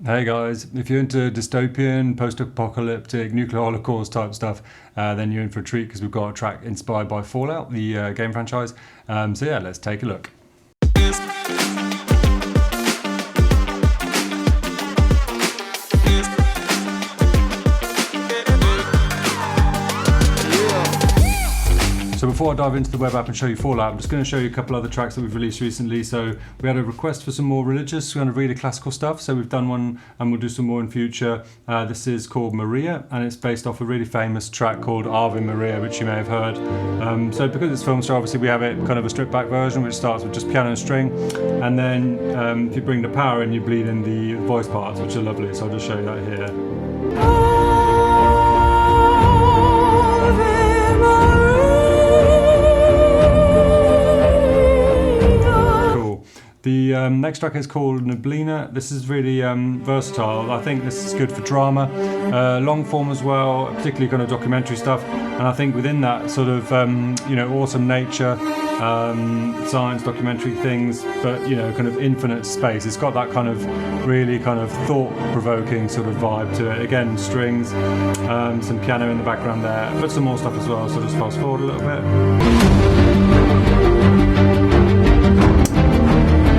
Hey guys, if you're into dystopian, post-apocalyptic, nuclear holocaust type stuff, then you're in for a treat because we've got a track inspired by Fallout, the game franchise. So yeah, let's take a look. So before I dive into the web app and show you Fallout, I'm just going to show you a couple other tracks that we've released recently. So we had a request for some more religious, kind of really classical stuff. So we've done one and we'll do some more in future. This is called Maria, and it's based off a really famous track called Ave Maria, which you may have heard. So because it's Filmstro, obviously we have it kind of a stripped back version, which starts with just piano and string. And then if you bring the power in, you bleed in the voice parts, which are lovely. So I'll just show you that here. The next track is called Blina. This is really versatile. I think this is good for drama, long form as well, particularly kind of documentary stuff. And I think within that sort of awesome nature, science documentary things, but kind of infinite space. It's got that kind of really kind of thought-provoking sort of vibe to it. Again, strings, some piano in the background there, but some more stuff as well. So just fast forward a little bit.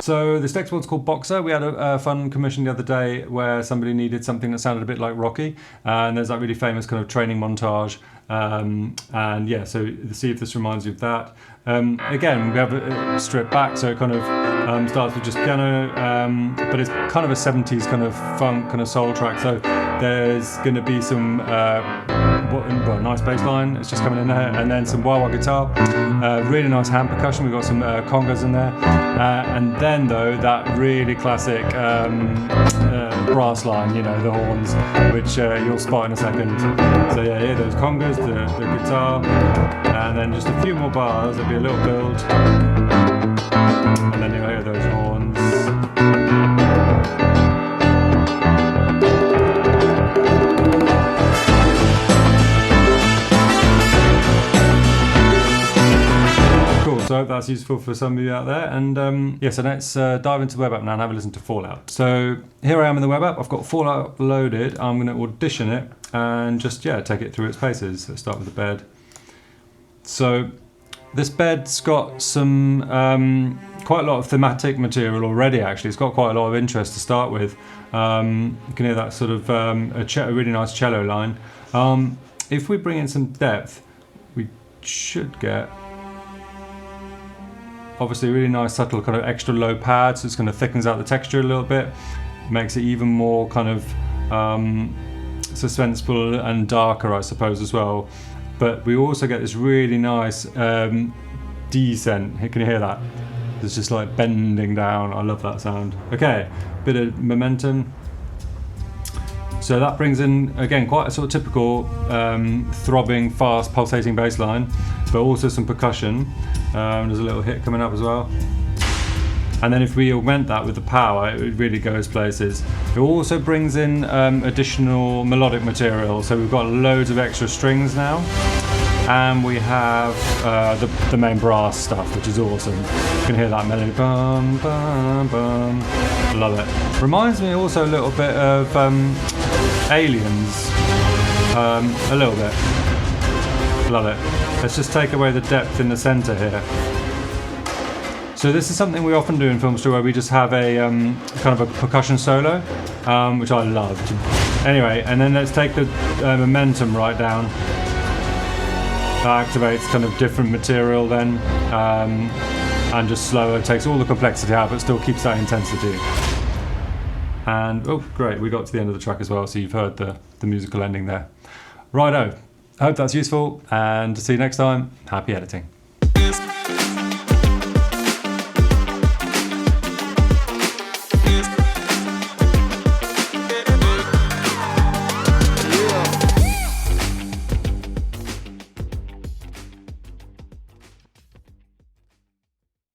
So this next one's called Boxer. We had a fun commission the other day where somebody needed something that sounded a bit like Rocky, and there's that really famous kind of training montage. And yeah, so see if this reminds you of that. Again, we have it stripped back, so it kind of starts with just piano, but it's kind of a 70s kind of funk, kind of soul track. So there's going to be some nice bass line, it's just coming in there, and then some wah-wah guitar, really nice hand percussion. We've got some congas in there, and then though that really classic brass line, the horns, which you'll spot in a second. So yeah, hear those congas, the guitar, and then just a few more bars. There'll be a little build, and then you'll hear those horns. So I hope that's useful for some of you out there. And so let's dive into the web app now and have a listen to Fallout. So here I am in the web app. I've got Fallout loaded. I'm going to audition it and just take it through its paces. Let's start with the bed. So this bed's got some quite a lot of thematic material already. Actually, it's got quite a lot of interest to start with. You can hear that sort of a really nice cello line. If we bring in some depth, we should get obviously a really nice subtle kind of extra low pad, so it's kind of thickens out the texture a little bit, makes it even more kind of suspenseful and darker, I suppose, as well. But we also get this really nice descent. Can you hear that? It's just like bending down. I love that sound. Okay, bit of momentum. So that brings in, again, quite a sort of typical throbbing, fast, pulsating bass line, but also some percussion. There's a little hit coming up as well. And then if we augment that with the power, it really goes places. It also brings in additional melodic material. So we've got loads of extra strings now. And we have the main brass stuff, which is awesome. You can hear that melody. Bum, bum, bum. Love it. Reminds me also a little bit of Aliens. A little bit. Love it. Let's just take away the depth in the center here. So this is something we often do in Filmstro, where we just have a kind of a percussion solo, which I loved. Anyway, and then let's take the momentum right down. That activates kind of different material then, and just slower, takes all the complexity out, but still keeps that intensity. And oh, great, we got to the end of the track as well, so you've heard the musical ending there. Righto. I hope that's useful, and to see you next time. Happy editing.